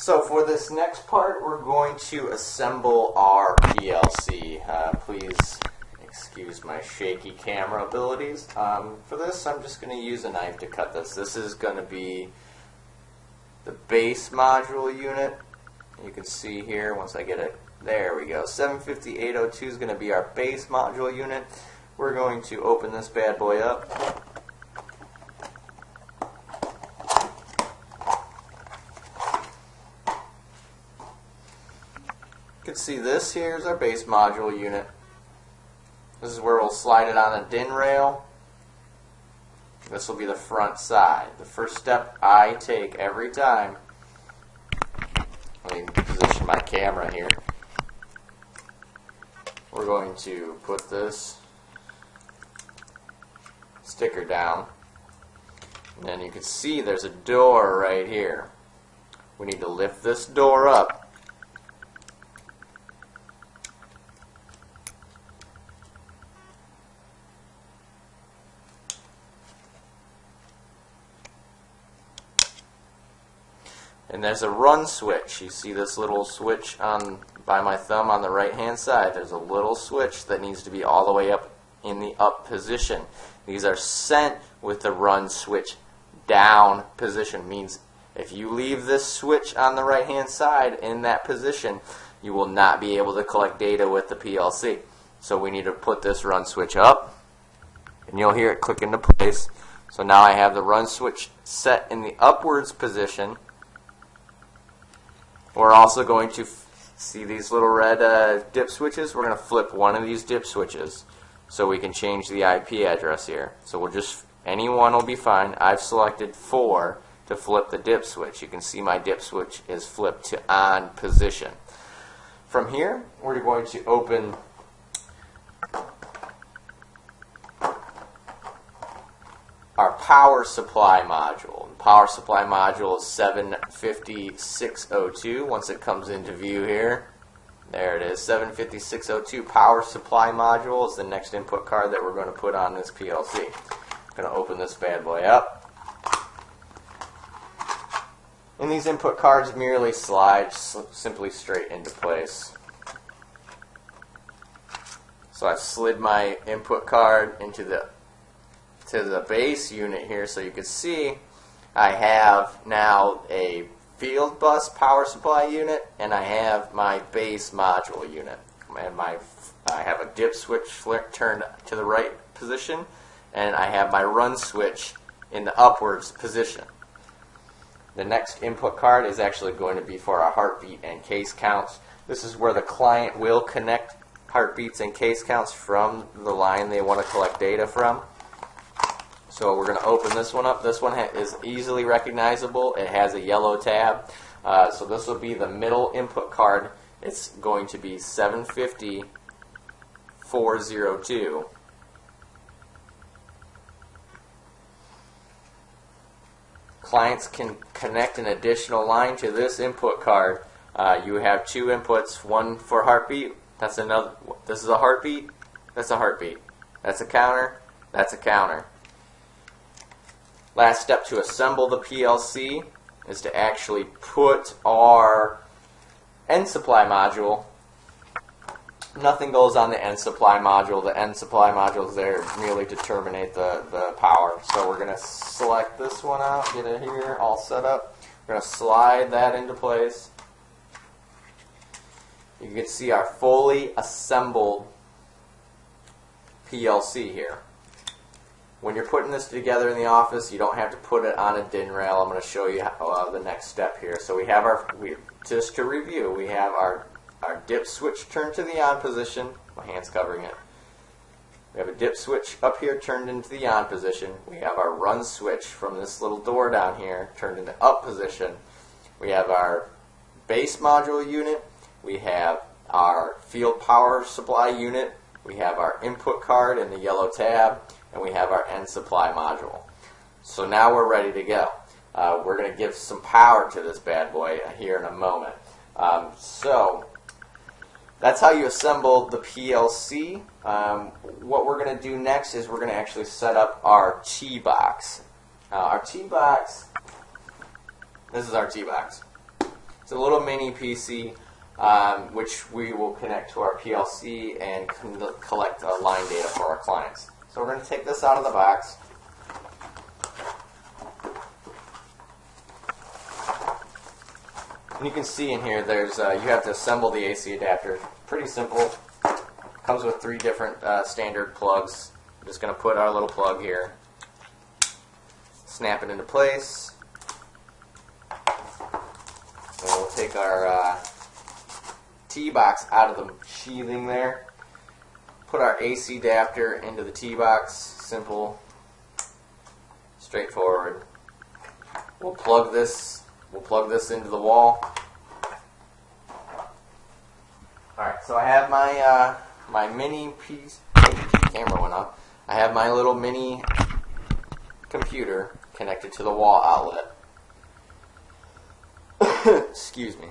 So for this next part, we're going to assemble our PLC. Please excuse my shaky camera abilities. For this, I'm just going to use a knife to cut this. This is going to be the base module unit. You can see here, once I get it, there we go. 750-802 is going to be our base module unit. We're going to open this bad boy up. You can see this here is our base module unit. This is where we'll slide it on a DIN rail. This will be the front side. The first step I take every time, let me position my camera here. We're going to put this sticker down, and then you can see there's a door right here. We need to lift this door up. And there's a run switch. You see this little switch by my thumb on the right hand side. There's a little switch that needs to be all the way up in the up position. These are sent with the run switch down position. Means if you leave this switch on the right hand side in that position, you will not be able to collect data with the PLC. So we need to put this run switch up, and you'll hear it click into place. So now I have the run switch set in the upwards position. We're also going to see these little red dip switches. We're going to flip one of these dip switches so we can change the IP address here. So we'll just, any one will be fine. I've selected 4 to flip the dip switch. You can see my dip switch is flipped to on position. From here, we're going to open our power supply module. The power supply module is 750-602. Once it comes into view here, there it is. 750-602 power supply module is the next input card that we're going to put on this PLC. I'm going to open this bad boy up. And these input cards merely slide simply straight into place. So I've slid my input card into the base unit here, so you can see I have now a field bus power supply unit, and I have my base module unit. And I have a dip switch turned to the right position, and I have my run switch in the upwards position. The next input card is actually going to be for our heartbeat and case counts. This is where the client will connect heartbeats and case counts from the line they want to collect data from. So we're going to open this one up. This one is easily recognizable. It has a yellow tab. So this will be the middle input card. It's going to be 750-402. Clients can connect an additional line to this input card. You have 2 inputs, one for heartbeat. That's another. This is a heartbeat. That's a heartbeat. That's a counter. That's a counter. Last step to assemble the PLC is to actually put our end supply module. Nothing goes on the end supply module. The end supply module is there merely to terminate the power. So we're going to select this one out, get it here all set up. We're going to slide that into place. You can see our fully assembled PLC here. When you're putting this together in the office, you don't have to put it on a DIN rail. I'm going to show you how, the next step here. So we have just to review, we have our dip switch turned to the on position. My hand's covering it. We have a dip switch up here turned into the on position. We have our run switch from this little door down here turned into up position. We have our base module unit. We have our field power supply unit. We have our input card in the yellow tab. And we have our end supply module. So now we're ready to go. We're going to give some power to this bad boy here in a moment. So that's how you assemble the PLC. What we're going to do next is we're going to actually set up our T-box. Our T-box, this is our T-box. It's a little mini PC, which we will connect to our PLC and collect line data for our clients. So we're going to take this out of the box. And you can see in here, there's you have to assemble the AC adapter. Pretty simple. Comes with 3 different standard plugs. I'm just going to put our little plug here, snap it into place, and we'll take our T-box out of the sheathing there, put our AC adapter into the T-box. Simple, straightforward. We'll plug this into the wall. Alright, so I have my my mini piece. Camera went up. I have my little mini computer connected to the wall outlet. Excuse me.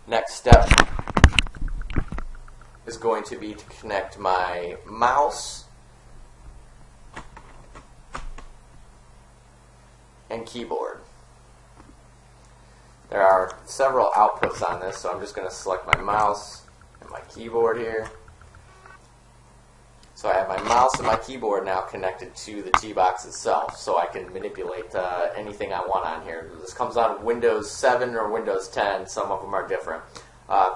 Next step is going to be to connect my mouse and keyboard. There are several outputs on this, so I'm just going to select my mouse and my keyboard here. So I have my mouse and my keyboard now connected to the T-box itself, so I can manipulate anything I want on here. This comes on Windows 7 or Windows 10. Some of them are different.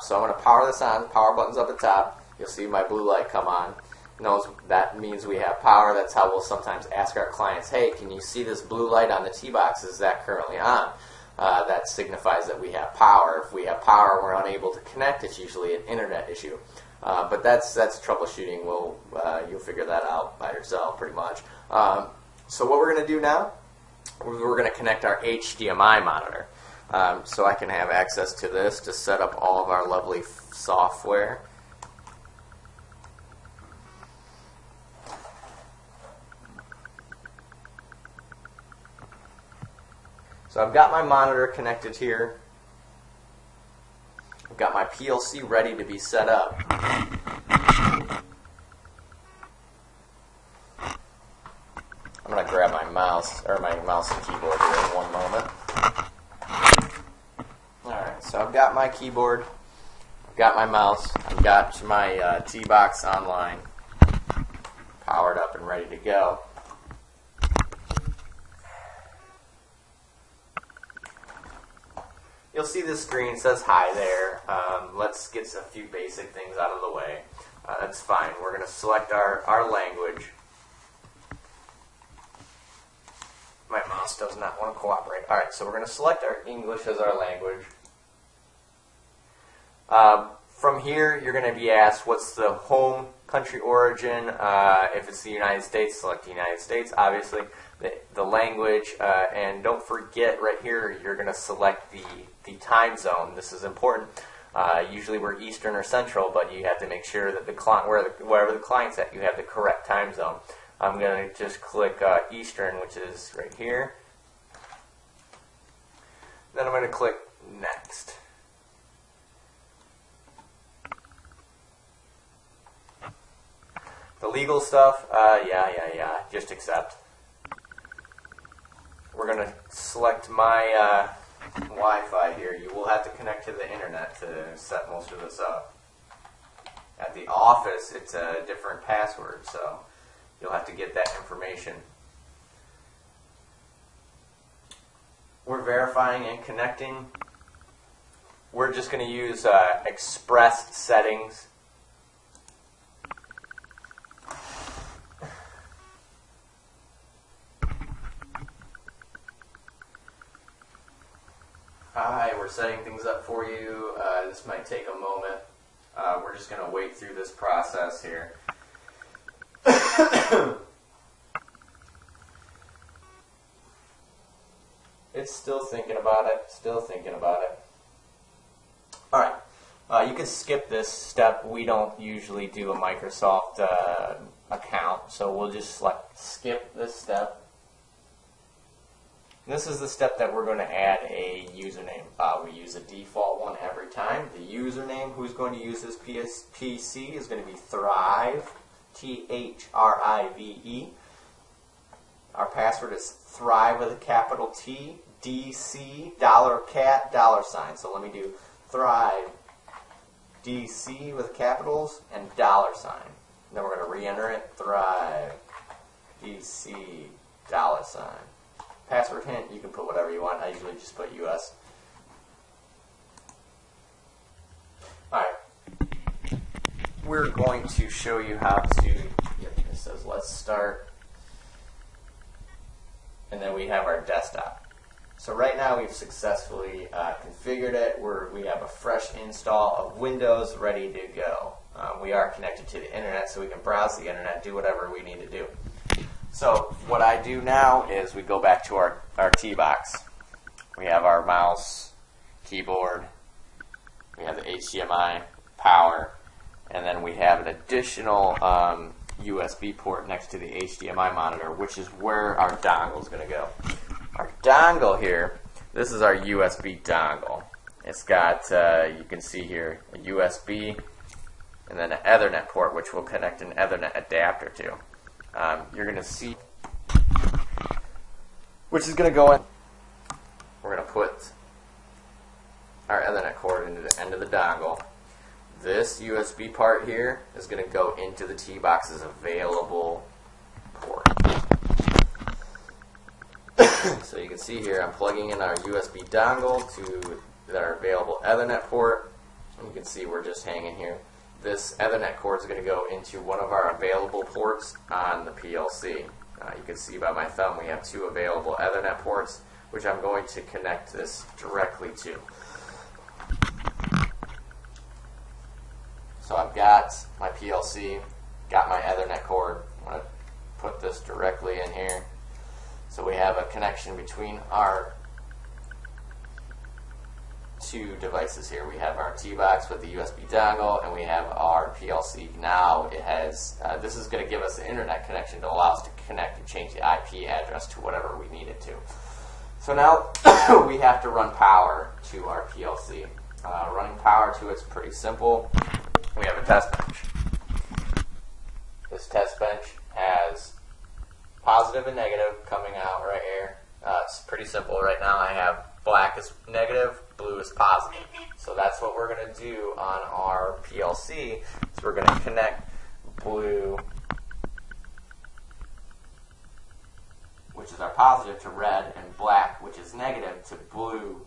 So I'm going to power this on. Power button's up at the top. You'll see my blue light come on. That means we have power. That's how we'll sometimes ask our clients, hey, can you see this blue light on the T-box? Is that currently on? That signifies that we have power. If we have power and we're unable to connect, it's usually an internet issue. But that's troubleshooting. You'll figure that out by yourself pretty much. So what we're going to do now, we're going to connect our HDMI monitor. So I can have access to this to set up all of our lovely software. So I've got my monitor connected here. I've got my PLC ready to be set up. I'm going to grab my mouse and keyboard here in one moment. Alright, so I've got my keyboard, I've got my mouse, I've got my T-box online, powered up and ready to go. You'll see this screen says hi there. Let's get a few basic things out of the way. That's fine. We're going to select our language. My mouse does not want to cooperate. Alright, so we're going to select our English as our language. From here, you're going to be asked what's the home country origin. If it's the United States, select the United States, obviously. The language, and don't forget right here, you're going to select the time zone. This is important. Usually we're Eastern or Central, but you have to make sure that wherever the client's at, you have the correct time zone. I'm going to just click Eastern, which is right here. Then I'm going to click Next. The legal stuff, yeah, just accept. We're going to select my Wi-Fi here. You will have to connect to the internet to set most of this up. At the office, it's a different password, so you'll have to get that information. We're verifying and connecting. We're just going to use express settings. Hi, we're setting things up for you. This might take a moment. We're just going to wait through this process here. It's still thinking about it. Alright, you can skip this step. We don't usually do a Microsoft account, so we'll just skip this step. This is the step that we're going to add a username. We use a default one every time. The username who's going to use this PC is going to be Thrive, Thrive. Our password is Thrive with a capital T, DC $cat $sign. So let me do Thrive DC with capitals and $sign. Then we're going to re-enter it. Thrive DC $sign. Password hint, you can put whatever you want. I usually just put US. Alright. We're going to show you how to, it says let's start. And then we have our desktop. So right now we've successfully configured it. We have a fresh install of Windows ready to go. We are connected to the internet, so we can browse the internet, do whatever we need to do. So what I do now is we go back to our T-Box. We have our mouse, keyboard, we have the HDMI, power, and then we have an additional USB port next to the HDMI monitor, which is where our dongle is going to go. Our dongle here, this is our USB dongle. It's got, you can see here, a USB and then an Ethernet port, which will connect an Ethernet adapter to. You're going to see, which is going to go in. We're going to put our Ethernet cord into the end of the dongle. This USB part here is going to go into the T-Box's available port. So you can see here I'm plugging in our USB dongle to our available Ethernet port. You can see we're just hanging here. This Ethernet cord is going to go into one of our available ports on the PLC. You can see by my thumb we have 2 available Ethernet ports, which I'm going to connect this directly to. So I've got my PLC, got my Ethernet cord. I'm going to put this directly in here. So we have a connection between our 2 devices here. We have our T-Box with the USB dongle, and we have our PLC. Now it has, this is going to give us an internet connection to allow us to connect and change the IP address to whatever we need it to. So now we have to run power to our PLC. Running power to it's pretty simple. We have a test bench. This test bench has positive and negative coming out right here. It's pretty simple. Right now I have black is negative, blue is positive. So that's what we're going to do on our PLC. So we're going to connect blue, which is our positive, to red, and black, which is negative, to blue.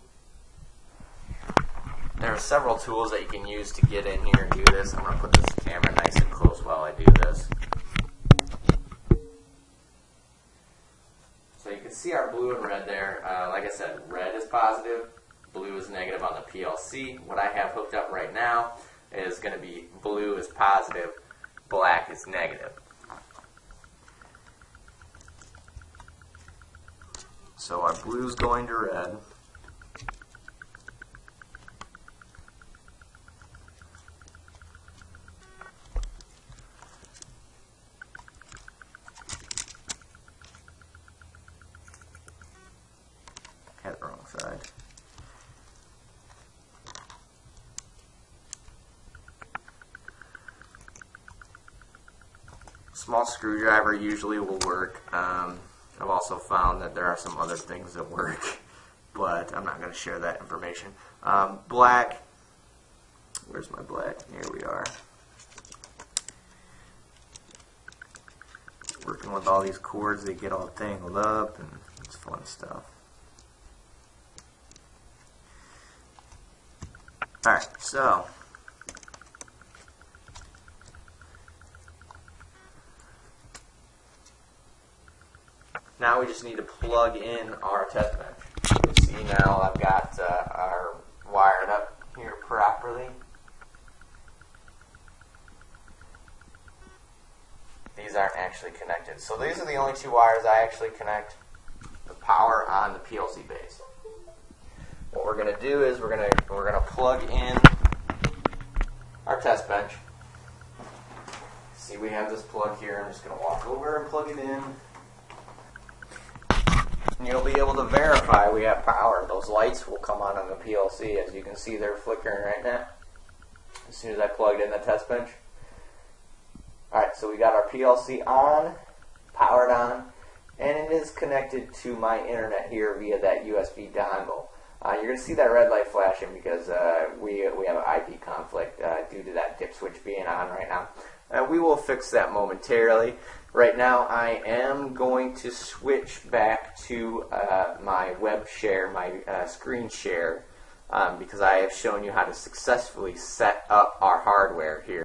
There are several tools that you can use to get in here and do this. I'm going to put this camera nice and close while I do this. So you can see our blue and red there. Like I said, red is positive, blue is negative on the PLC. What I have hooked up right now is going to be blue is positive, black is negative. So our blue is going to red. Had the wrong side. Small screwdriver usually will work. I've also found that there are some other things that work, but I'm not going to share that information. Black, where's my black? Here we are. Working with all these cords, they get all tangled up, and it's fun stuff. Alright, so now we just need to plug in our test bench. You can see now I've got our wired up here properly. These aren't actually connected. So these are the only 2 wires I actually connect the power on the PLC base. What we're going to do is we're going to plug in our test bench. See, we have this plug here. I'm just going to walk over and plug it in. And you'll be able to verify we have power. Those lights will come on the PLC. As you can see, they're flickering right now as soon as I plugged in the test bench. Alright, so we got our PLC on, powered on, and it is connected to my internet here via that USB dongle. You're going to see that red light flashing because we have an IP conflict due to that dip switch being on right now. We will fix that momentarily. Right now I am going to switch back to my web share, my screen share, because I have shown you how to successfully set up our hardware here.